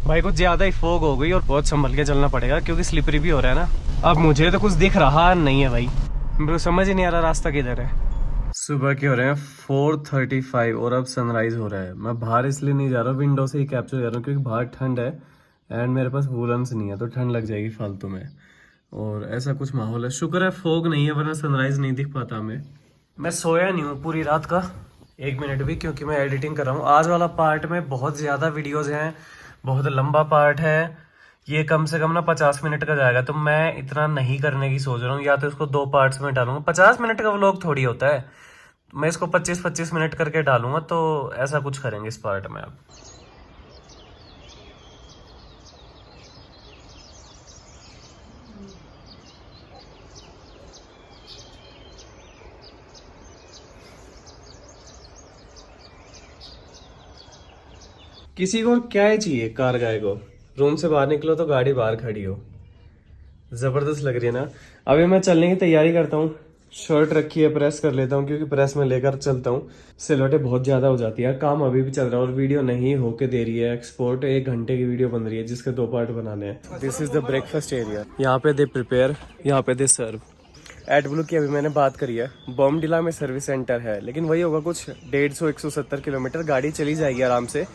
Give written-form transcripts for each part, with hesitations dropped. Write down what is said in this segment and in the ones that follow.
भाई कुछ ज्यादा ही फोग हो गई और बहुत संभल के चलना पड़ेगा क्योंकि स्लिपरी भी हो रहा है ना। अब मुझे तो कुछ दिख रहा नहीं है भाई, मेरे को समझ ही नहीं आ रहा रास्ता किधर है। सुबह के हो रहे हैं 4:35 और अब सनराइज हो रहा है। मैं बाहर इसलिए नहीं जा रहा, विंडो से ही कैप्चर कर रहा हूँ क्योंकि बाहर ठंड है एंड मेरे पास वूलन्स नहीं है तो ठंड लग जाएगी फालतू में। और ऐसा कुछ माहौल है, शुक्र है फोग नहीं है वरना सनराइज नहीं दिख पाता हमें। मैं सोया नहीं हूँ पूरी रात का 1 मिनट भी, क्योंकि मैं एडिटिंग कर रहा हूँ। आज वाला पार्ट में बहुत ज़्यादा वीडियोज़ हैं, बहुत लंबा पार्ट है, ये कम से कम ना 50 मिनट का जाएगा। तो मैं इतना नहीं करने की सोच रहा हूँ, या तो इसको 2 पार्ट्स में डालूंगा। 50 मिनट का व्लॉग थोड़ी होता है, मैं इसको 25-25 मिनट करके डालूंगा। तो ऐसा कुछ करेंगे इस पार्ट में। अब किसी को क्या ही चाहिए कार गाय को, रूम से बाहर निकलो तो गाड़ी बाहर खड़ी हो, जबरदस्त लग रही है ना। अभी मैं चलने की तैयारी करता हूँ, शर्ट रखी है प्रेस कर लेता हूँ क्योंकि प्रेस में लेकर चलता हूँ, सिलवटें बहुत ज्यादा हो जाती है। काम अभी भी चल रहा है और वीडियो नहीं होके दे रही है एक्सपोर्ट। 1 घंटे की वीडियो बन रही है जिसके 2 पार्ट बनाने हैं। This is the breakfast area, यहाँ पे दे प्रिपेयर, यहाँ पे दे सर्व। एडब्लू की अभी मैंने बात करी है, बॉम्बडिला में सर्विस सेंटर है, लेकिन वही होगा कुछ 150-170 किलोमीटर, गाड़ी चली जाएगी आराम से,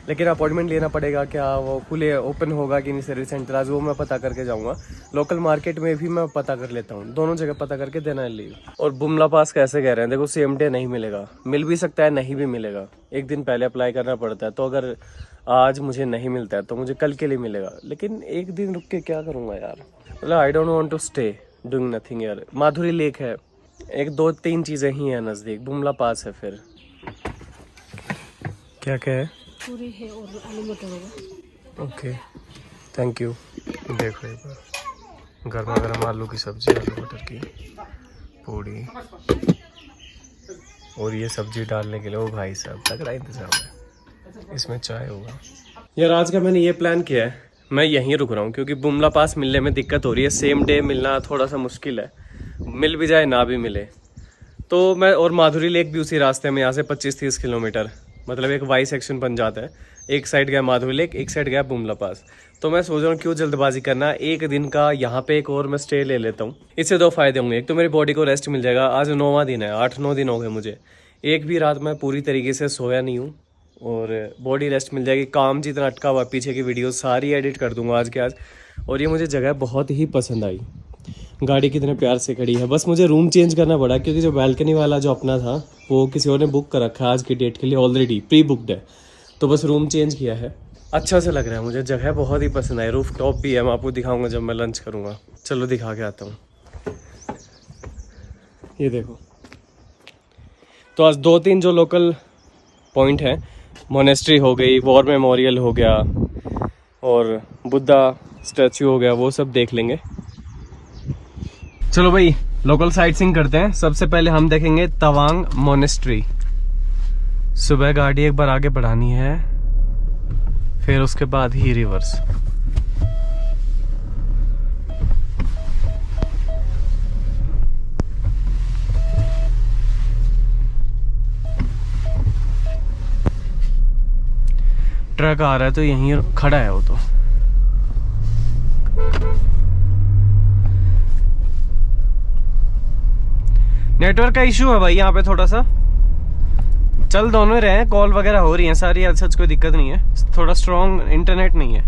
लेकिन अपॉइंटमेंट लेना पड़ेगा। क्या वो खुले ओपन होगा कि नहीं सर्विस सेंटर आज, वो मैं पता करके जाऊंगा। लोकल मार्केट में भी मैं पता कर लेता हूँ, दोनों जगह पता करके देना है लीव। और बुमला पास कैसे कह रहे हैं, देखो सेम डे नहीं मिलेगा, मिल भी सकता है नहीं भी मिलेगा, 1 दिन पहले अप्लाई करना पड़ता है। तो अगर आज मुझे नहीं मिलता है तो मुझे कल के लिए मिलेगा, लेकिन 1 दिन रुक के क्या करूँगा यार। मतलब I don't want to stay doing nothing यार। माधुरी लेक है, 1-2-3 चीज़ें ही हैं नज़दीक, बुमला पास है, फिर क्या क्या है, पूरी है और आलू मटर होगा। Okay thank you. देखो एक बार गर्मा गर्म आलू की सब्जी, आलू मटर की पूड़ी, और ये सब्जी डालने के लिए वो भाई साहब तगड़ा इंतजाम है, इसमें चाय होगा। यार आज का मैंने ये प्लान किया है, मैं यहीं रुक रहा हूँ क्योंकि बुमला पास मिलने में दिक्कत हो रही है। सेम डे मिलना थोड़ा सा मुश्किल है, मिल भी जाए ना भी मिले तो मैं। और माधुरी लेक भी उसी रास्ते में, यहाँ से 25-30 किलोमीटर, मतलब एक वाई सेक्शन बन जाता है। एक साइड गया माधुरी लेक, एक साइड गया बुमला पास। तो मैं सोच रहा हूँ क्यों जल्दबाजी करना, 1 दिन का यहाँ पे एक और मैं स्टे ले लेता हूँ। इससे 2 फायदे होंगे, एक तो मेरी बॉडी को रेस्ट मिल जाएगा। आज 9वां दिन है, 8-9 दिन हो गए मुझे, एक भी रात मैं पूरी तरीके से सोया नहीं हूँ, और बॉडी रेस्ट मिल जाएगी। काम जितना अटका हुआ पीछे की वीडियो सारी एडिट कर दूंगा आज के आज। और ये मुझे जगह बहुत ही पसंद आई, गाड़ी कितने प्यार से खड़ी है। बस मुझे रूम चेंज करना पड़ा क्योंकि जो बैल्कनी वाला जो अपना था वो किसी और ने बुक कर रखा है आज की डेट के लिए, ऑलरेडी प्री बुकड है। तो बस रूम चेंज किया है, अच्छा से लग रहा है मुझे, जगह बहुत ही पसंद आई। रूफ टॉप भी है, मैं आपको दिखाऊंगा जब मैं लंच करूँगा। चलो दिखा के आता हूँ, ये देखो। तो आज 2-3 जो लोकल पॉइंट हैं, मोनेस्ट्री हो गई, वॉर मेमोरियल हो गया और बुद्धा स्टैचू हो गया, वो सब देख लेंगे। चलो भाई लोकल साइटसीइंग करते हैं। सबसे पहले हम देखेंगे तवांग मोनेस्ट्री। सुबह गाड़ी एक बार आगे बढ़ानी है, फिर उसके बाद ही रिवर्स। ट्रक आ रहा है तो यहीं खड़ा है वो तो। नेटवर्क का इशू है भाई यहाँ पे थोड़ा सा, चल दोनों रहे हैं, कॉल वगैरह हो रही हैं सारी, आज सच कोई दिक्कत नहीं है, थोड़ा स्ट्रॉन्ग इंटरनेट नहीं है।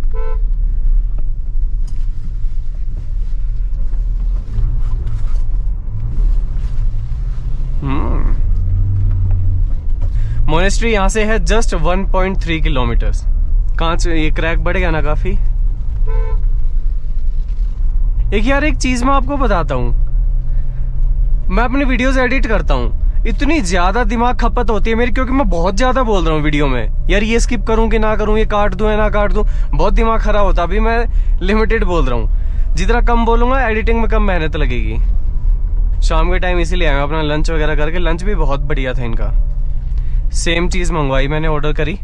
मोनेस्ट्री यहाँ से है जस्ट 1.3 किलोमीटर। कहाँ ये क्रैक बढ़ गया ना काफी। एक यार एक चीज मैं आपको बताता हूँ, मैं अपनी वीडियोस एडिट करता हूँ, इतनी ज्यादा दिमाग खपत होती है मेरी, क्योंकि मैं बहुत ज्यादा बोल रहा हूँ वीडियो में। यार ये स्किप करूँ कि ना करूँ, ये काट दूं या ना काट दूं, बहुत दिमाग खराब होता। अभी मैं लिमिटेड बोल रहा हूँ, जितना कम बोलूंगा एडिटिंग में कम मेहनत लगेगी। शाम के टाइम इसीलिए आया अपना लंच वगैरह करके। लंच भी बहुत बढ़िया था इनका, सेम चीज मंगवाई मैंने, ऑर्डर करी,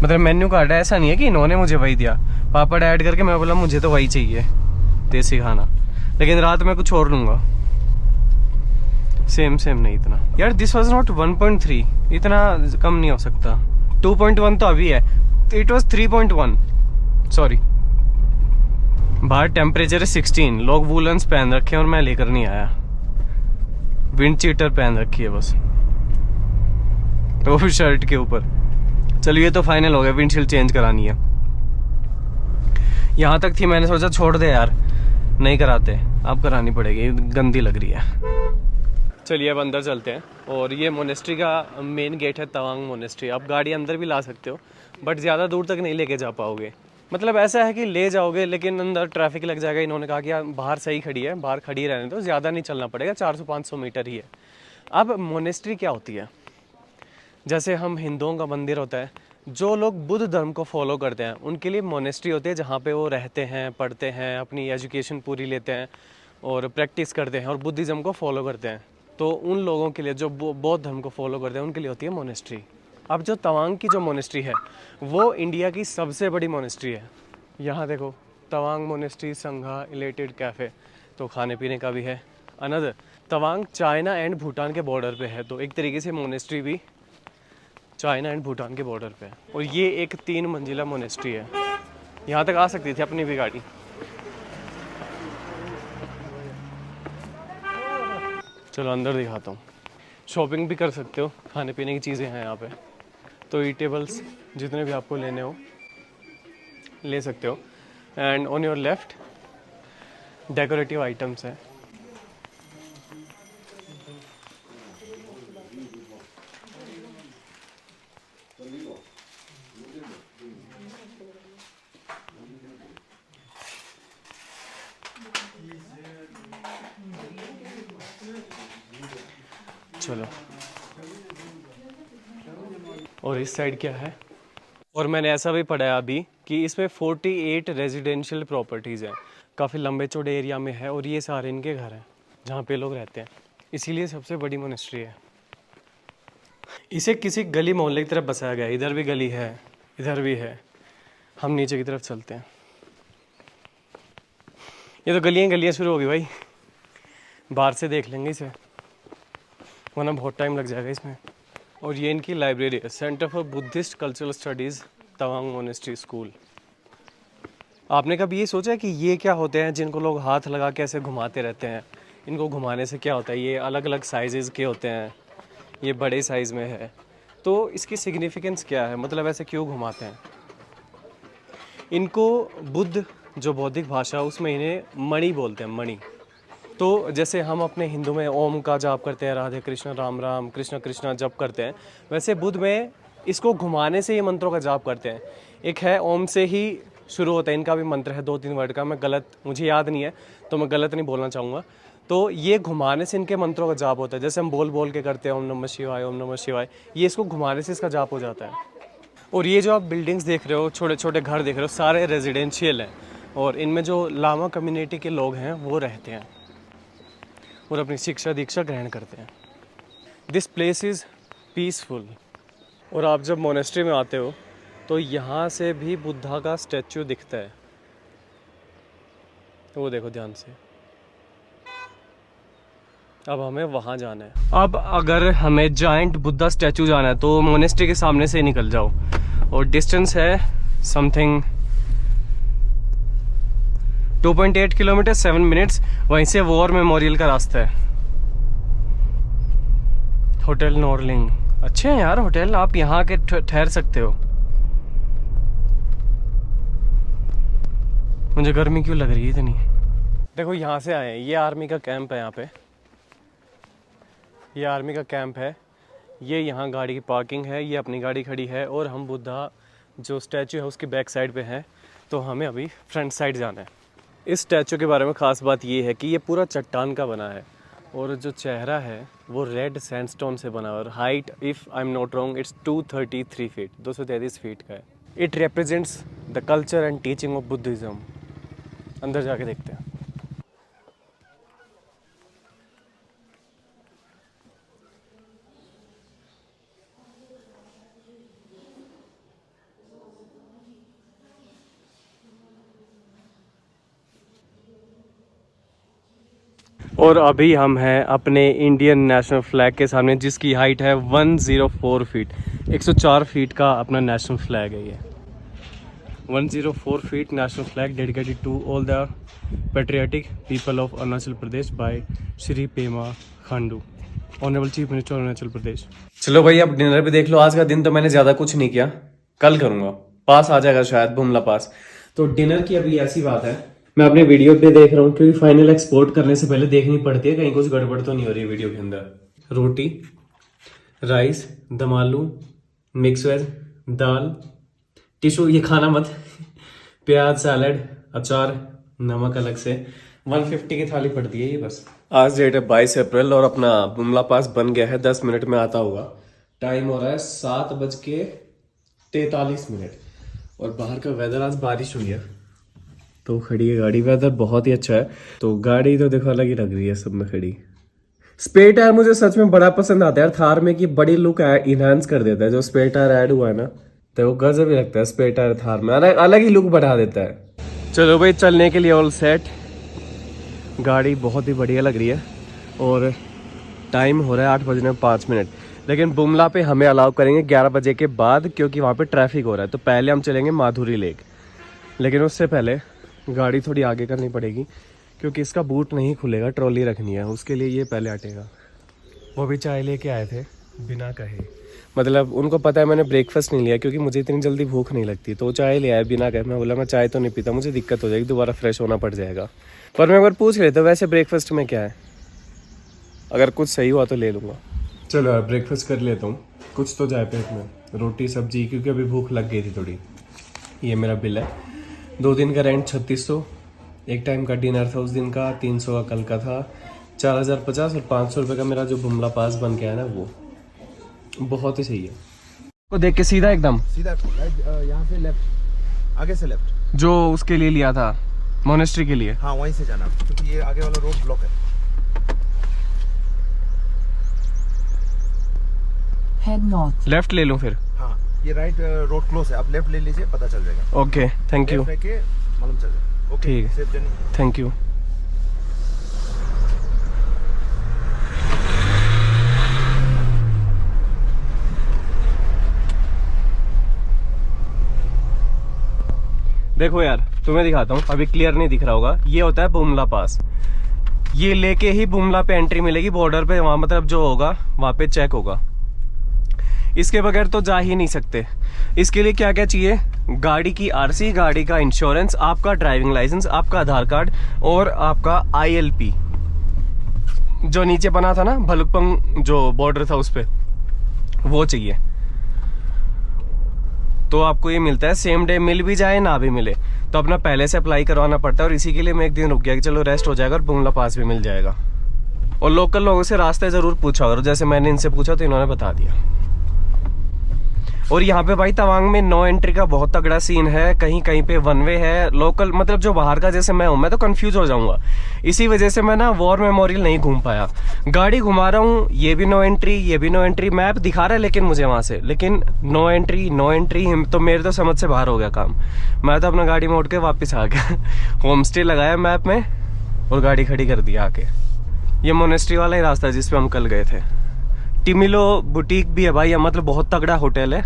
मतलब मेन्यू कार्ड है, ऐसा नहीं है कि इन्होंने मुझे वही दिया। पापड़ ऐड करके मैं बोला मुझे तो वही चाहिए देसी खाना, लेकिन रात में कुछ और लूंगा। सेम नहीं इतना यार, दिस वॉज नॉट 1.3, इतना कम नहीं हो सकता। 2.1 तो अभी है, इट वॉज 3.1, सॉरी, बाहर टेम्परेचर है 16, लोग वूलन्स पहन रखे हैं और मैं लेकर नहीं आया। विंड चीटर पहन रखी है बस, तो भी शर्ट के ऊपर। चलिए ये तो फाइनल हो गया, विंडशील्ड चेंज करानी है। यहाँ तक थी, मैंने सोचा छोड़ दे यार, नहीं कराते, अब करानी पड़ेगी, गंदी लग रही है। चलिए अब अंदर चलते हैं। और ये मोनेस्ट्री का मेन गेट है, तवांग मोनेस्ट्री। आप गाड़ी अंदर भी ला सकते हो, बट ज़्यादा दूर तक नहीं लेके जा पाओगे। मतलब ऐसा है कि ले जाओगे लेकिन अंदर ट्रैफिक लग जाएगा। इन्होंने कहा कि यार बाहर सही खड़ी है, बाहर खड़ी रहने तो ज़्यादा नहीं चलना पड़ेगा, 400-500 मीटर ही है। अब मोनेस्ट्री क्या होती है? जैसे हम हिंदुओं का मंदिर होता है, जो लोग बुद्ध धर्म को फॉलो करते हैं उनके लिए मोनेस्ट्री होती है, जहाँ पे वो रहते हैं, पढ़ते हैं, अपनी एजुकेशन पूरी लेते हैं और प्रैक्टिस करते हैं और बुद्धिज़्म को फॉलो करते हैं। तो उन लोगों के लिए जो बौद्ध धर्म को फॉलो करते हैं उनके लिए होती है मोनेस्ट्री। अब जो तवांग की जो मोनेस्ट्री है वो इंडिया की सबसे बड़ी मोनेस्ट्री है। यहाँ देखो, तवांग मोनेस्ट्री संघा इलेटेड कैफ़े, तो खाने पीने का भी है। Another Tawang China and Bhutan के बॉर्डर पे है, तो एक तरीके से मोनेस्ट्री भी चाइना एंड भूटान के बॉर्डर पे है। और ये एक 3 मंजिला मोनेस्ट्री है। यहाँ तक आ सकती थी अपनी भी गाड़ी। चलो अंदर दिखाता हूँ। शॉपिंग भी कर सकते हो, खाने पीने की चीज़ें हैं यहाँ पे, तो ईटेबल्स जितने भी आपको लेने हो ले सकते हो। And on your left decorative items हैं। चलो, और इस साइड क्या है? और मैंने ऐसा भी पढ़ा है अभी कि इसमें 48 रेजिडेंशियल प्रॉपर्टीज़ हैं, काफ़ी लंबे चौड़े एरिया में है, और ये सारे इनके घर हैं जहाँ पे लोग रहते हैं, इसीलिए सबसे बड़ी मोनेस्ट्री है। इसे किसी गली मोहल्ले की तरफ बसाया गया है। इधर भी गली है, इधर भी है। हम नीचे की तरफ चलते हैं। ये तो गलियाँ गलियाँ शुरू होगी भाई, बाहर से देख लेंगे इसे, वरना बहुत टाइम लग जाएगा इसमें। और ये इनकी लाइब्रेरी है, centre for Buddhist cultural studies, Tawang monastery school. आपने कभी ये सोचा है कि ये क्या होते हैं जिनको लोग हाथ लगा के ऐसे घुमाते रहते हैं? इनको घुमाने से क्या होता है? ये अलग अलग साइजेज़ के होते हैं, ये बड़े साइज़ में है, तो इसकी सिग्निफिकेंस क्या है? मतलब ऐसे क्यों घुमाते हैं? इनको बुद्ध जो बौद्धिक भाषा उसमें इन्हें मणि बोलते हैं, मणि। तो जैसे हम अपने हिंदू में ओम का जाप करते हैं, राधे कृष्ण राम राम कृष्ण कृष्ण जप करते हैं, वैसे बुद्ध में इसको घुमाने से ये मंत्रों का जाप करते हैं। एक है ओम से ही शुरू होता है, इनका भी मंत्र है 2-3 वर्ड का, मैं गलत, मुझे याद नहीं है तो मैं गलत नहीं बोलना चाहूँगा। तो ये घुमाने से इनके मंत्रों का जाप होता है। जैसे हम बोल बोल के करते हैं ओम नमः शिवाय ओम नमः शिवाय, ये इसको घुमाने से इसका जाप हो जाता है। और ये जो आप बिल्डिंग्स देख रहे हो, छोटे छोटे घर देख रहे हो, सारे रेजिडेंशियल हैं, और इनमें जो लामा कम्युनिटी के लोग हैं वो रहते हैं और अपनी शिक्षा दीक्षा ग्रहण करते हैं। This place is peaceful. और आप जब मोनेस्ट्री में आते हो तो यहाँ से भी बुद्धा का स्टैचू दिखता है, वो देखो ध्यान से। अब हमें वहाँ जाना है। अब अगर हमें जाइंट बुद्धा स्टैचू जाना है तो मोनेस्ट्री के सामने से निकल जाओ, और डिस्टेंस है समथिंग 2.8 किलोमीटर 7 मिनट्स। वहीं से वॉर मेमोरियल का रास्ता है। होटल नॉर्लिंग अच्छे हैं यार होटल, आप यहाँ के ठहर सकते हो। मुझे गर्मी क्यों लग रही है इतनी? देखो यहाँ से आए हैं, ये आर्मी का कैंप है। यहाँ पे ये आर्मी का कैंप है। ये यहाँ गाड़ी की पार्किंग है, ये अपनी गाड़ी खड़ी है, और हम बुद्धा जो स्टैचू है उसकी बैक साइड पे हैं, तो हमें अभी फ्रंट साइड जाना है। इस स्टैचू के बारे में ख़ास बात ये है कि ये पूरा चट्टान का बना है, और जो चेहरा है वो रेड सैंडस्टोन से बना है, और height if I am not wrong it's 233 feet, 233 feet का है। It represents the culture and teaching of Buddhism. अंदर जाके देखते हैं। और अभी हम हैं अपने इंडियन नेशनल फ्लैग के सामने, जिसकी हाइट है 104 फीट, 104 फीट का अपना नेशनल फ्लैग है ये। 104 feet national flag dedicated to all the patriotic people of Arunachal Pradesh by Shri Pema Khandu, Honorable Chief Minister of Arunachal Pradesh। चलो भाई अब डिनर भी देख लो। आज का दिन तो मैंने ज़्यादा कुछ नहीं किया, कल करूँगा। पास आ जाएगा शायद बुमला पास। तो डिनर की अभी ऐसी बात है, मैं अपने वीडियो पे देख रहा हूँ क्योंकि फाइनल एक्सपोर्ट करने से पहले देखनी पड़ती है कहीं कुछ गड़बड़ तो नहीं हो रही है वीडियो के अंदर। रोटी, राइस, दम आलू, मिक्स वेज, दाल, टिश्यू ये खाना मत, प्याज, सैलड, अचार, नमक अलग से। 150 की थाली पड़ती है ये बस। आज डेट है 22 अप्रैल और अपना बुमला पास बन गया है। 10 मिनट में आता होगा। टाइम हो रहा है 7:43 और बाहर का वेदर आज बारिश हुई है तो खड़ी है गाड़ी। वेदर बहुत ही अच्छा है तो गाड़ी तो देखो अलग ही लग रही है सब में खड़ी। स्पेयर टायर मुझे सच में बड़ा पसंद आता है थार में कि बड़ी लुक इनहांस कर देता है। जो स्पेयर टायर ऐड हुआ है ना तो वो गजब ही लगता है। स्पेयर टायर थार में अलग ही लुक बढ़ा देता है। चलो भाई चलने के लिए ऑल सेट। गाड़ी बहुत ही बढ़िया लग रही है और टाइम हो रहा है 8:05। लेकिन बुमला पे हमें अलाउ करेंगे 11 बजे के बाद क्योंकि वहाँ पे ट्रैफिक हो रहा है। तो पहले हम चलेंगे माधुरी लेक, लेकिन उससे पहले गाड़ी थोड़ी आगे करनी पड़ेगी क्योंकि इसका बूट नहीं खुलेगा, ट्रॉली रखनी है उसके लिए। ये पहले हटेगा। वो भी चाय लेके आए थे बिना कहे, मतलब उनको पता है मैंने ब्रेकफास्ट नहीं लिया क्योंकि मुझे इतनी जल्दी भूख नहीं लगती, तो चाय ले आया बिना कहे। मैं बोला मैं चाय तो नहीं पीता, मुझे दिक्कत हो जाएगी, दोबारा फ्रेश होना पड़ जाएगा। पर मैं अगर पूछ लेता वैसे ब्रेकफास्ट में क्या है, अगर कुछ सही हुआ तो ले लूँगा। चलो यार ब्रेकफास्ट कर लेता हूँ, कुछ तो जाए पेट में। रोटी सब्जी क्योंकि अभी भूख लग गई थी थोड़ी। ये मेरा बिल है। 2 दिन का रेंट 3600, एक टाइम का डिनर था उस दिन का 300 का, कल का था 4050 और 500 रुपये का मेरा जो बुमला पास बन गया है ना वो बहुत ही सही है। को देख के सीधा एकदम सीधा यहाँ से लेफ्ट, आगे से लेफ्ट जो उसके लिए लिया था मोनेस्ट्री के लिए। हाँ वहीं से जाना क्योंकि ये आगे वाला रोड ब्लॉक है। Head north. लेफ्ट ले लूँ फिर? हाँ ये राइट रोड क्लोज है, आप लेफ्ट ले लीजिए पता चल जाएगा। Okay thank you. लेफ्ट लेके मालूम चल जाएगा। ओके ठीक है, सेफ जर्नी। Thank you. देखो यार तुम्हें दिखाता हूँ, अभी क्लियर नहीं दिख रहा होगा। ये होता है बुमला पास। ये लेके ही बुमला पे एंट्री मिलेगी बॉर्डर पे। वहां मतलब जो होगा वहां पे चेक होगा, इसके बगैर तो जा ही नहीं सकते। इसके लिए क्या क्या चाहिए? गाड़ी की आरसी, गाड़ी का इंश्योरेंस, आपका ड्राइविंग लाइसेंस, आपका आधार कार्ड और आपका ILP जो नीचे बना था ना भलुकपंग जो बॉर्डर था उस पे, वो चाहिए। तो आपको ये मिलता है सेम डे, मिल भी जाए ना भी मिले तो अपना पहले से अप्लाई करवाना पड़ता है। और इसी के लिए मैं एक दिन रुक गया कि चलो रेस्ट हो जाएगा और बुमला पास भी मिल जाएगा। और लोकल लोगों से रास्ते जरूर पूछा और जैसे मैंने इनसे पूछा तो इन्होंने बता दिया। और यहाँ पे भाई तवांग में नो एंट्री का बहुत तगड़ा सीन है। कहीं कहीं पे वन वे है। लोकल मतलब जो बाहर का जैसे मैं हूँ मैं तो कंफ्यूज हो जाऊंगा। इसी वजह से मैं ना वॉर मेमोरियल नहीं घूम पाया। गाड़ी घुमा रहा हूँ, ये भी नो एंट्री, ये भी नो एंट्री। मैप दिखा रहा है लेकिन मुझे वहां से, लेकिन नो एंट्री नो एंट्री। तो मेरे तो समझ से बाहर हो गया काम। मैं तो अपना गाड़ी मोड़ के वापस आ गया। होम स्टे लगाया मैप में और गाड़ी खड़ी कर दिया आके। ये मोनेस्ट्री वाला ही रास्ता है जिसपे हम कल गए थे। टिमिलो बुटीक भी है भाई, मतलब बहुत तगड़ा होटल है,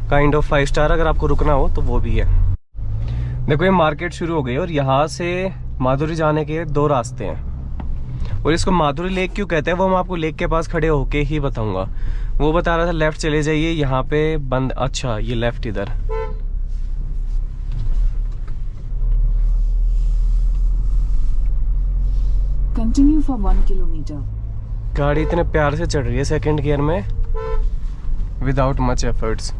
काइंड ऑफ 5 स्टार। अगर आपको रुकना हो तो वो भी है। देखो ये मार्केट शुरू हो गई और यहाँ से माधुरी जाने के 2 रास्ते हैं। और इसको माधुरी लेक क्यों कहते हैं वो मैं आपको लेक के पास खड़े होके ही बताऊंगा। वो बता रहा था लेफ्ट चले जाइए, यहाँ पे बंद। अच्छा ये लेफ्ट इधर। Continue for 1 kilometre. गाड़ी इतने प्यार से चढ़ रही है सेकंड गियर में विदाउट मच एफर्ट्स।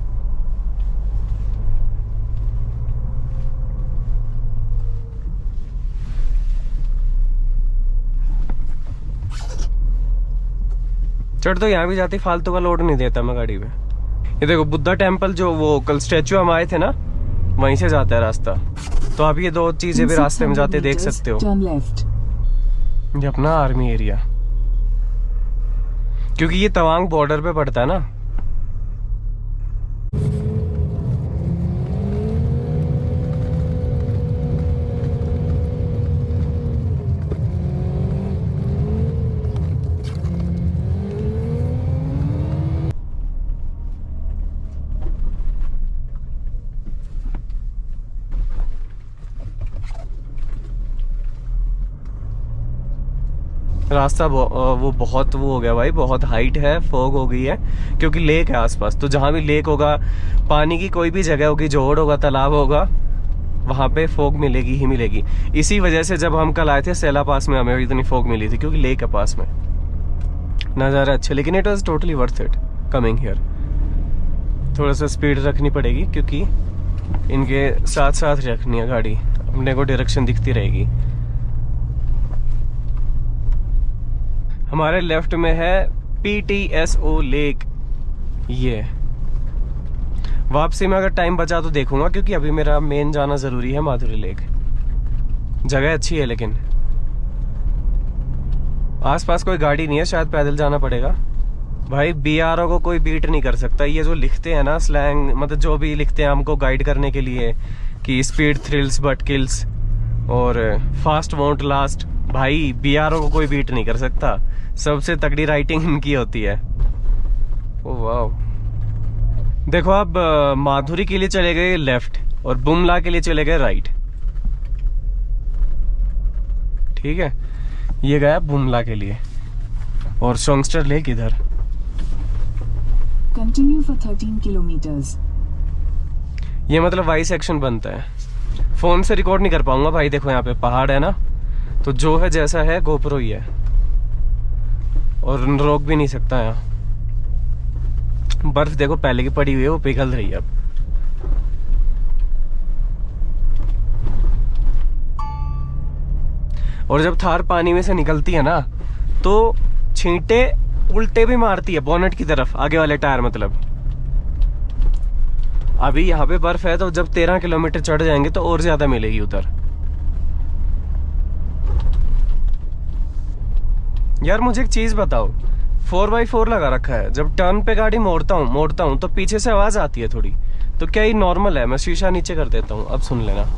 चढ़ तो यहाँ भी जाती, फालतू का लोड नहीं देता मैं गाड़ी पे। ये देखो बुद्धा टेम्पल जो वो कल स्टेचू हम आए थे ना वहीं से जाता है रास्ता। तो आप ये 2 चीजें भी रास्ते में जाते देख सकते हो। ये अपना आर्मी एरिया, क्योंकि ये तवांग बॉर्डर पे पड़ता है ना। रास्ता वो बहुत वो हो गया भाई, बहुत हाइट है, फॉग हो गई है क्योंकि लेक है आसपास। तो जहाँ भी लेक होगा, पानी की कोई भी जगह होगी, जोड़ होगा, तालाब होगा, वहाँ पे फॉग मिलेगी ही मिलेगी। इसी वजह से जब हम कल आए थे सेला पास में हमें इतनी फॉग मिली थी, क्योंकि लेक है पास में। नज़ारा अच्छा, लेकिन it was totally worth it coming here. थोड़ा सा स्पीड रखनी पड़ेगी क्योंकि इनके साथ साथ रखनी है गाड़ी, अपने को डायरेक्शन दिखती रहेगी। हमारे लेफ्ट में है PTSO लेक। ये वापसी में अगर टाइम बचा तो देखूंगा, क्योंकि अभी मेरा मेन जाना जरूरी है माधुरी लेक। जगह अच्छी है लेकिन आसपास कोई गाड़ी नहीं है, शायद पैदल जाना पड़ेगा। भाई BRO को कोई बीट नहीं कर सकता। ये जो लिखते हैं ना स्लैंग, मतलब जो भी लिखते हैं हमको गाइड करने के लिए कि स्पीड थ्रिल्स बट किल्स और फास्ट वोंट लास्ट, भाई BRO को कोई बीट नहीं कर सकता। सबसे तगड़ी राइटिंग इनकी होती है। ओह वाह, देखो आप माधुरी के लिए चले गए लेफ्ट और बुमला के लिए चले गए राइट। ठीक है, ये गया बुमला के लिए और शोंगस्टर लेक इधर। Continue for 13 kilometers. ये मतलब वाई सेक्शन बनता है। फोन से रिकॉर्ड नहीं कर पाऊंगा भाई, देखो यहाँ पे पहाड़ है ना, तो जो है जैसा है गोप्रो ही है और रोक भी नहीं सकता यहाँ। बर्फ देखो पहले की पड़ी हुई है, वो पिघल रही है अब। और जब थार पानी में से निकलती है ना तो छींटे उल्टे भी मारती है बोनेट की तरफ, आगे वाले टायर मतलब। अभी यहाँ पे बर्फ है, तो जब 13 किलोमीटर चढ़ जाएंगे तो और ज्यादा मिलेगी उधर। यार मुझे एक चीज बताओ, 4x4 लगा रखा है, जब टर्न पे गाड़ी मोड़ता हूँ तो पीछे से आवाज आती है थोड़ी, तो क्या ये नॉर्मल है? मैं शीशा नीचे कर देता हूँ, अब सुन लेना।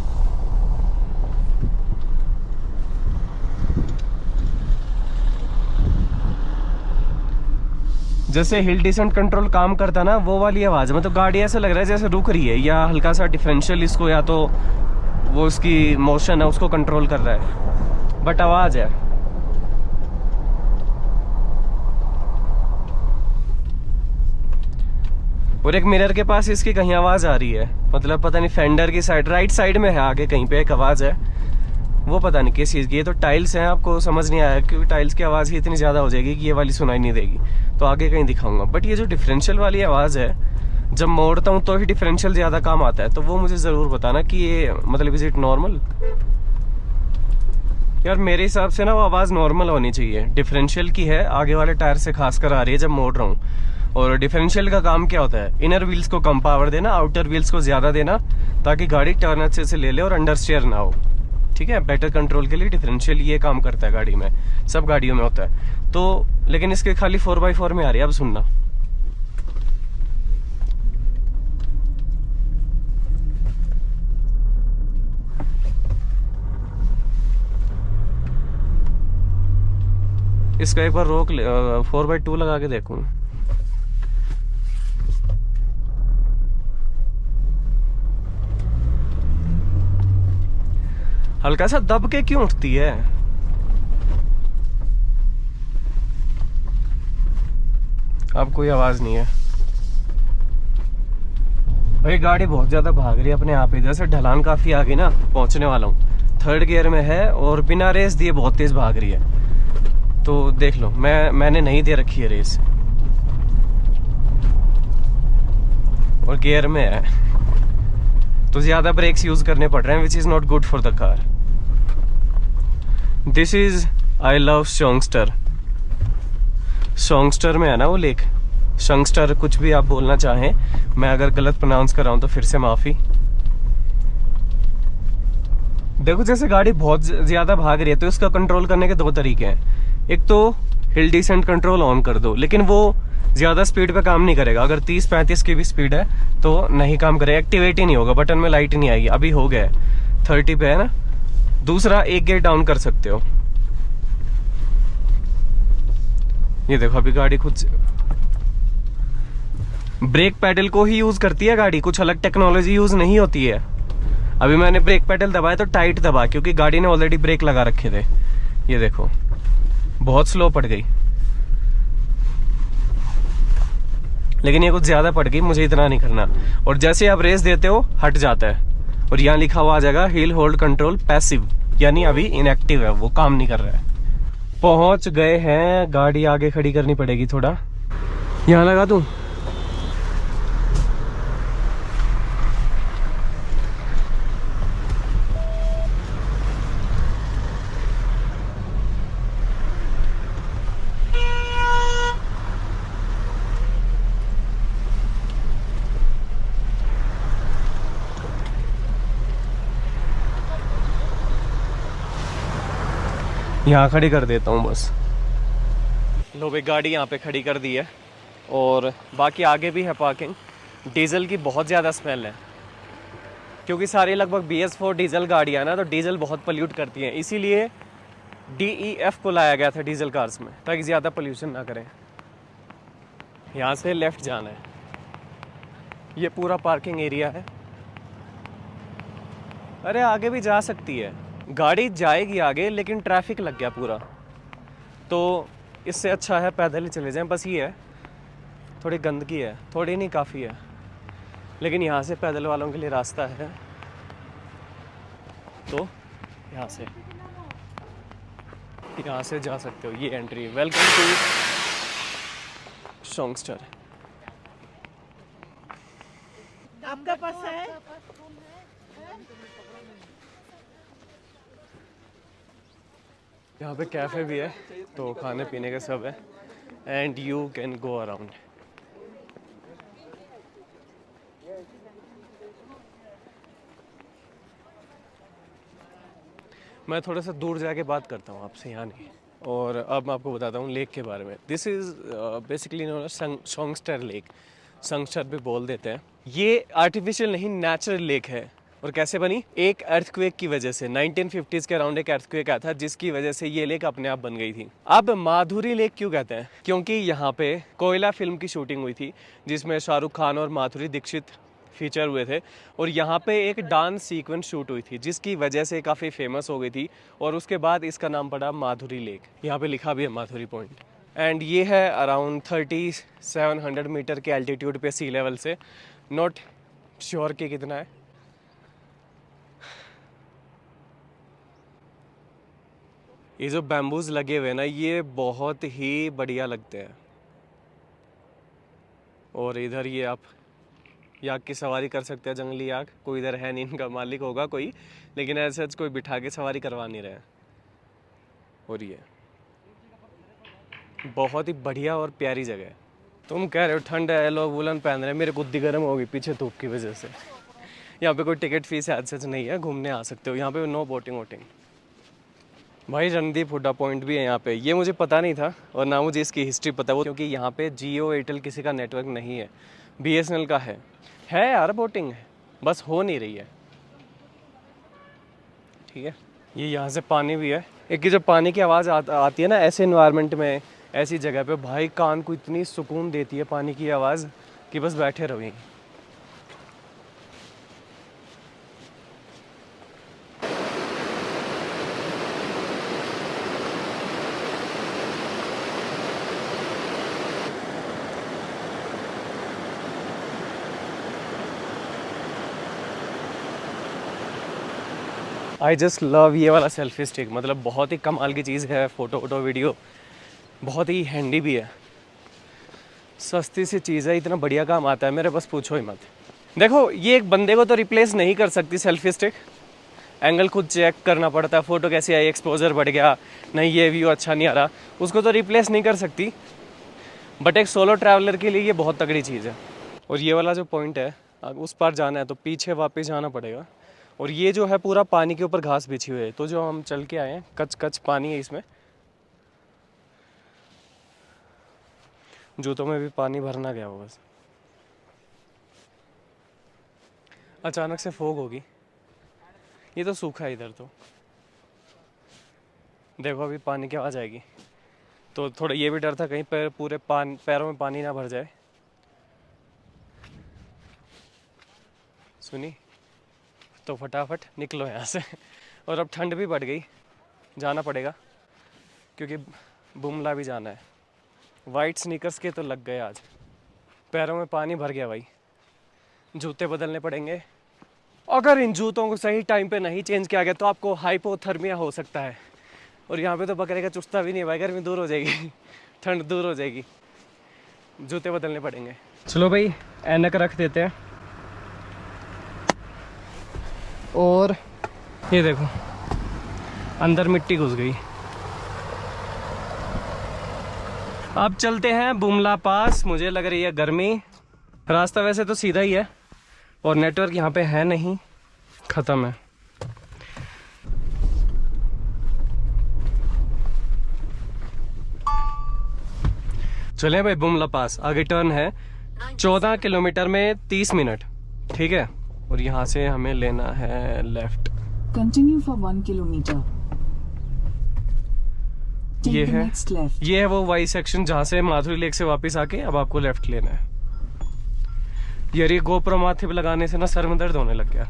जैसे हिल डिसेंट कंट्रोल काम करता ना, वो वाली आवाज, मतलब गाड़ी ऐसा लग रहा है जैसे रुक रही है, या हल्का सा डिफरेंशियल इसको, या तो वो उसकी मोशन है उसको कंट्रोल कर रहा है, बट आवाज है। और एक मिरर के पास इसकी कहीं आवाज आ रही है, मतलब पता नहीं फेंडर की साइड, राइट साइड में है आगे कहीं पे एक आवाज है, वो पता नहीं किस चीज की। ये तो टाइल्स हैं, आपको समझ नहीं आया क्योंकि टाइल्स की आवाज ही इतनी ज्यादा हो जाएगी कि ये वाली सुनाई नहीं देगी, तो आगे कहीं दिखाऊंगा। बट ये जो डिफरेंशियल वाली आवाज है, जब मोड़ता हूँ तो ही डिफरेंशियल ज्यादा काम आता है, तो वो मुझे जरूर बताना कि ये मतलब इज इट नॉर्मल। यार मेरे हिसाब से ना वो आवाज नॉर्मल होनी चाहिए। डिफरेंशियल की है, आगे वाले टायर से खासकर आ रही है जब मोड़ रहा हूँ। और डिफरेंशियल का काम क्या होता है? इनर व्हील्स को कम पावर देना, आउटर व्हील्स को ज्यादा देना, ताकि गाड़ी टर्न अच्छे से ले ले और अंडर स्टीयर ना हो। ठीक है, बेटर कंट्रोल के लिए डिफरेंशियल ये काम करता है गाड़ी में, सब गाड़ियों में होता है। तो लेकिन इसके खाली 4x4 में आ रही है। अब सुनना, इसका एक बार रोक 4x2 लगा के देखूं। हल्का सा दब के क्यों उठती है? अब कोई आवाज नहीं है भाई। गाड़ी बहुत ज्यादा भाग रही है अपने आप। इधर से ढलान काफी आगे ना, पहुंचने वाला हूँ। 3rd गियर में है और बिना रेस दिए बहुत तेज भाग रही है। तो देख लो, मैंने नहीं दे रखी है रेस, और गियर में है, तो ज्यादा ब्रेक्स यूज करने पड़ रहे हैं, which is not good for the car. This is I love Shongatser. Shongatser में है ना वो लेक, शंगस्टर, कुछ भी आप बोलना चाहें। मैं अगर गलत प्रोनाउंस कर रहा हूं तो फिर से माफी। देखो जैसे गाड़ी बहुत ज्यादा भाग रही है तो इसका कंट्रोल करने के 2 तरीके हैं। एक तो हिल डिसेंट कंट्रोल ऑन कर दो, लेकिन वो ज्यादा स्पीड पे काम नहीं करेगा। अगर 30-35 की भी स्पीड है तो नहीं काम करेगा, एक्टिवेट ही नहीं होगा, बटन में लाइट नहीं आएगी। अभी हो गया 30 पे है ना। दूसरा, 1 गियर डाउन कर सकते हो। ये देखो अभी गाड़ी खुद से ब्रेक पैडल को ही यूज करती है गाड़ी, कुछ अलग टेक्नोलॉजी यूज नहीं होती है। अभी मैंने ब्रेक पैडल दबाया तो टाइट दबा, क्योंकि गाड़ी ने ऑलरेडी ब्रेक लगा रखे थे। ये देखो बहुत स्लो पड़ गई, लेकिन ये कुछ ज्यादा पड़ गई, मुझे इतना नहीं करना। और जैसे आप रेस देते हो हट जाता है, और यहाँ लिखा हुआ आ जाएगा व्हील होल्ड कंट्रोल पैसिव, यानी अभी इनएक्टिव है, वो काम नहीं कर रहा है। पहुंच गए हैं, गाड़ी आगे खड़ी करनी पड़ेगी थोड़ा। यहाँ लगा दूं? यहाँ खड़ी कर देता हूँ बस। लो भाई, गाड़ी यहाँ पे खड़ी कर दी है, और बाकी आगे भी है पार्किंग। डीजल की बहुत ज़्यादा स्मेल है, क्योंकि सारी लगभग BS4 डीजल गाड़ियाँ ना, तो डीजल बहुत पोल्यूट करती हैं, इसीलिए DEF को लाया गया था डीजल कार्स में, ताकि ज़्यादा पोल्यूशन ना करें। यहाँ से लेफ़्ट जाना है, ये पूरा पार्किंग एरिया है। अरे आगे भी जा सकती है गाड़ी, जाएगी आगे, लेकिन ट्रैफिक लग गया पूरा, तो इससे अच्छा है पैदल ही चले जाएं। बस ये है, थोड़ी गंदगी है, थोड़ी नहीं काफ़ी है, लेकिन यहाँ से पैदल वालों के लिए रास्ता है, तो यहाँ से जा सकते हो। ये एंट्री, वेलकम टू शॉन्गस्टर। आपका पास है? यहाँ पे कैफ़े भी है, तो खाने पीने का सब है, and you can go around. मैं थोड़ा सा दूर जाके बात करता हूँ आपसे, यहाँ नहीं। और अब मैं आपको बताता हूँ लेक के बारे में। This is basically known as Shongatser lake, Shongatser भी बोल देते हैं। ये आर्टिफिशियल नहीं, नेचुरल लेक है। और कैसे बनी? एक अर्थक्वेक की वजह से। 1950s के अराउंड एक अर्थक्वेक आया था, जिसकी वजह से ये लेक अपने आप बन गई थी। अब माधुरी लेक क्यों कहते हैं? क्योंकि यहाँ पे कोयला फिल्म की शूटिंग हुई थी, जिसमें शाहरुख खान और माधुरी दीक्षित फीचर हुए थे, और यहाँ पे एक डांस सीक्वेंस शूट हुई थी, जिसकी वजह से काफ़ी फेमस हो गई थी, और उसके बाद इसका नाम पड़ा माधुरी लेक। यहाँ पे लिखा भी है माधुरी पॉइंट। एंड ये है अराउंड 3700 मीटर के एल्टीट्यूड पे सी लेवल से। नॉट श्योर कि कितना है। ये जो बैम्बूज लगे हुए हैं ना, ये बहुत ही बढ़िया लगते हैं। और इधर ये आप याक की सवारी कर सकते हैं, जंगली याक। कोई इधर है नहीं, इनका मालिक होगा कोई, लेकिन ऐसे कोई बिठा के सवारी करवा नहीं रहे। और ये बहुत ही बढ़िया और प्यारी जगह है। तुम कह रहे हो ठंड है, लोग वुलन पहन रहे हैं, मेरे गुद्दी गर्म होगी पीछे धूप की वजह से। यहाँ पे कोई टिकट फीस आज सच नहीं है, घूमने आ सकते हो। यहाँ पे नो बोटिंग वोटिंग। भाई रणदीप हुड्डा पॉइंट भी है यहाँ पे, ये मुझे पता नहीं था, और ना मुझे इसकी हिस्ट्री पता वो, क्योंकि यहाँ पे जियो एयरटेल किसी का नेटवर्क नहीं है, BSNL का है यार। बोटिंग है, बस हो नहीं रही है। ठीक है, ये यहाँ से पानी भी है। एक जब पानी की आवाज़ आती है ना ऐसे इन्वायरमेंट में, ऐसी जगह पे, भाई कान को इतनी सुकून देती है पानी की आवाज़ कि बस बैठे रहो यहीं। आई जस्ट लव ये वाला सेल्फी स्टिक, मतलब बहुत ही कमाल की चीज़ है। फ़ोटो वोटो वीडियो बहुत ही हैंडी भी है, सस्ती सी चीज़ है, इतना बढ़िया काम आता है मेरे, बस पूछो ही मत। देखो, ये एक बंदे को तो रिप्लेस नहीं कर सकती सेल्फी स्टिक, एंगल खुद चेक करना पड़ता है, फ़ोटो कैसी आई, एक्सपोजर बढ़ गया, नहीं ये व्यू अच्छा नहीं आ रहा, उसको तो रिप्लेस नहीं कर सकती, बट एक सोलो ट्रैवलर के लिए ये बहुत तगड़ी चीज़ है। और ये वाला जो पॉइंट है, उस पार जाना है तो पीछे वापस जाना पड़ेगा। और ये जो है पूरा पानी के ऊपर घास बिछी हुई है, तो जो हम चल के आए हैं कच कच पानी है इसमें, जूतों में भी पानी भरना गया होगा। बस अचानक से फोग होगी। ये तो सूखा है इधर, तो देखो अभी पानी की आवाज़ आएगी, तो थोड़ा ये भी डर था कहीं पर पूरे पैरों में पानी ना भर जाए। सुनी, तो फटाफट निकलो यहाँ से। और अब ठंड भी बढ़ गई, जाना पड़ेगा, क्योंकि बुमला भी जाना है। वाइट स्नीकर्स के तो लग गए आज, पैरों में पानी भर गया भाई। जूते बदलने पड़ेंगे। अगर इन जूतों को सही टाइम पे नहीं चेंज किया गया तो आपको हाइपोथर्मिया हो सकता है। और यहाँ पे तो बकरे का चुस्ता भी नहीं है भाई, गर्मी दूर हो जाएगी, ठंड दूर हो जाएगी। जूते बदलने पड़ेंगे। चलो भाई ऐनक रख देते हैं। और ये देखो अंदर मिट्टी घुस गई। अब चलते हैं बुमला पास। मुझे लग रही है गर्मी। रास्ता वैसे तो सीधा ही है और नेटवर्क यहाँ पे है नहीं, ख़त्म है। चले भाई बुमला पास। आगे टर्न है 14 किलोमीटर में 30 मिनट, ठीक है। और यहाँ से हमें लेना है left. Continue for 1 kilometer. Take ये the है next left. ये है वो वाई सेक्शन जहाँ से माधुरी लेक से वापस आके अब आपको लेफ्ट लेना है। यार ये गोप्रो माथे पे लगाने से ना सर में दर्द होने लग गया।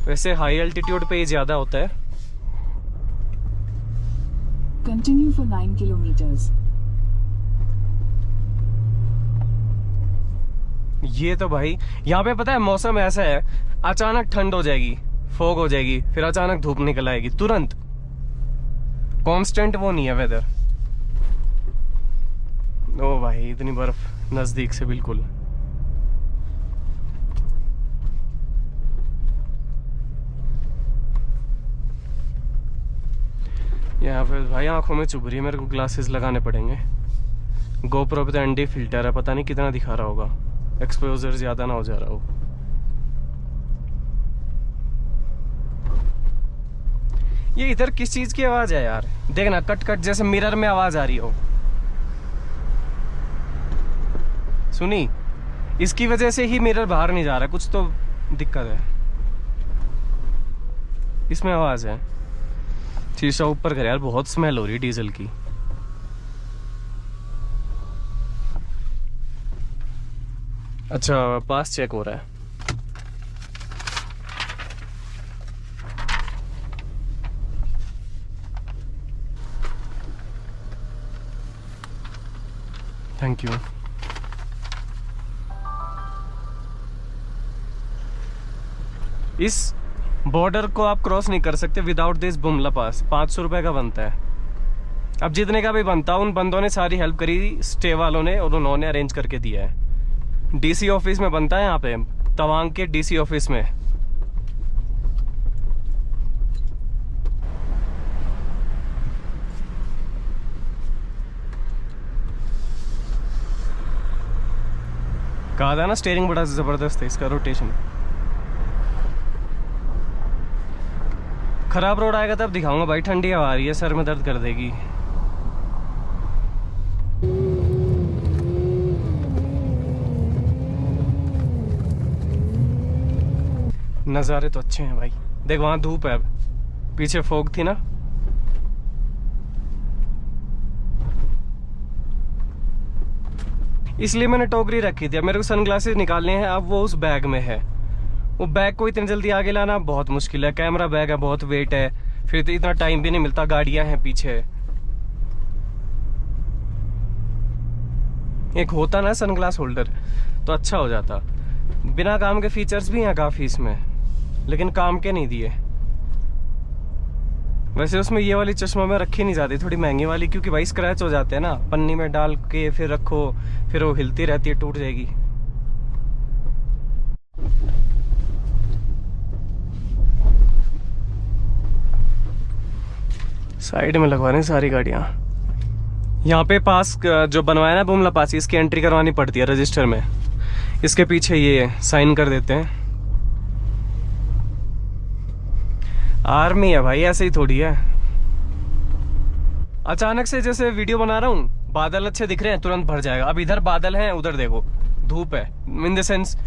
वैसे हाई एल्टीट्यूड पे ये ज़्यादा होता है। Continue for 9 kilometers. ये तो भाई यहाँ पे पता है मौसम ऐसा है, अचानक ठंड हो जाएगी, फॉग हो जाएगी, फिर अचानक धूप निकल आएगी तुरंत। कांस्टेंट वो नहीं है वेदर। ओ भाई इतनी बर्फ नजदीक से बिल्कुल। यहाँ पे भाई आंखों में चुभ रही है, मेरे को ग्लासेस लगाने पड़ेंगे। गोप्रो पे तो एनडी फिल्टर है, पता नहीं कितना दिखा रहा होगा, एक्सपोजर ज्यादा ना हो जा रहा हो। ये इधर किस चीज की आवाज है यार? देखना कट कट जैसे मिरर में आवाज आ रही हो। सुनी? इसकी वजह से ही मिरर बाहर नहीं जा रहा, कुछ तो दिक्कत है इसमें, आवाज है। शीशा ऊपर कर यार, बहुत स्मेल हो रही है डीजल की। अच्छा पास चेक हो रहा है। Thank you. इस बॉर्डर को आप क्रॉस नहीं कर सकते विदाउट दिस बुमला पास। 500 रुपए का बनता है। अब जितने का भी बनता, उन बंदों ने सारी हेल्प करी, स्टे वालों ने, और उन्होंने अरेंज करके दिया है। डीसी ऑफिस में बनता है, यहाँ पे तवांग के डीसी ऑफिस में। कहा था ना स्टीयरिंग बड़ा जबरदस्त है इसका, रोटेशन। खराब रोड आएगा तब दिखाऊंगा भाई। ठंडी हवा आ रही है, सर में दर्द कर देगी। नज़ारे तो अच्छे हैं भाई। देख वहां धूप है, अब पीछे फॉग थी ना। इसलिए मैंने टोकरी रखी थी। अब मेरे को सनग्लासेस निकालने हैं, अब वो उस बैग में है। वो बैग को इतनी जल्दी आगे लाना बहुत मुश्किल है। कैमरा बैग है, बहुत वेट है, फिर तो इतना टाइम भी नहीं मिलता, गाड़ियां हैं पीछे। एक होता ना सनग्लास होल्डर तो अच्छा हो जाता। बिना काम के फीचर्स भी हैं काफी इसमें, लेकिन काम के नहीं दिए। वैसे उसमें ये वाली चश्मा में रखी नहीं जाती, थोड़ी महंगी वाली, क्योंकि भाई स्क्रैच हो जाते हैं ना। पन्नी में डाल के फिर रखो, फिर वो हिलती रहती है, टूट जाएगी। साइड में लगवाने सारी गाड़ियां। यहाँ पे पास जो बनवाया ना बुमला पास, इसकी एंट्री करवानी पड़ती है रजिस्टर में। इसके पीछे ये साइन कर देते हैं। आर्मी है भाई, ऐसे ही थोड़ी है। अचानक से जैसे वीडियो बना रहा हूँ, बादल अच्छे दिख रहे हैं, तुरंत भर जाएगा। अब इधर बादल हैं, उधर देखो धूप है। इन द सेंस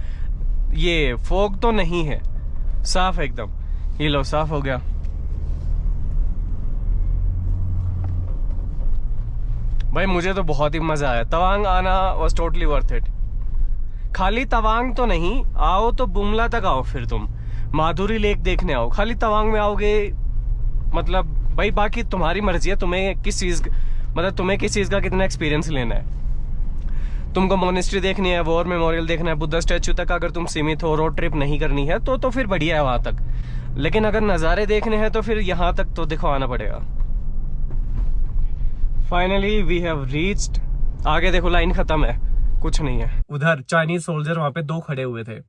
ये फॉग तो नहीं है, साफ है एकदम। ये लो साफ हो गया। भाई मुझे तो बहुत ही मजा आया। तवांग आना वॉज टोटली वर्थ इट। खाली तवांग तो नहीं, आओ तो बुमला तक आओ, फिर तुम माधुरी लेक देखने आओ। खाली तवांग में आओगे मतलब भाई, बाकी तुम्हारी मर्जी है, तुम्हें किस चीज मतलब तुम्हें किस चीज़ का कितना एक्सपीरियंस लेना है। तुमको मोनेस्ट्री देखनी है, वॉर मेमोरियल देखना है, बुद्धा स्टैचू तक अगर तुम सीमित हो, रोड ट्रिप नहीं करनी है तो फिर बढ़िया है वहाँ तक। लेकिन अगर नज़ारे देखने हैं तो फिर यहाँ तक तो देखो आना पड़ेगा। Finally we have reached. आगे देखो लाइन खत्म है, कुछ नहीं है। उधर चाइनीज सोल्जर वहाँ पे 2 खड़े हुए थे।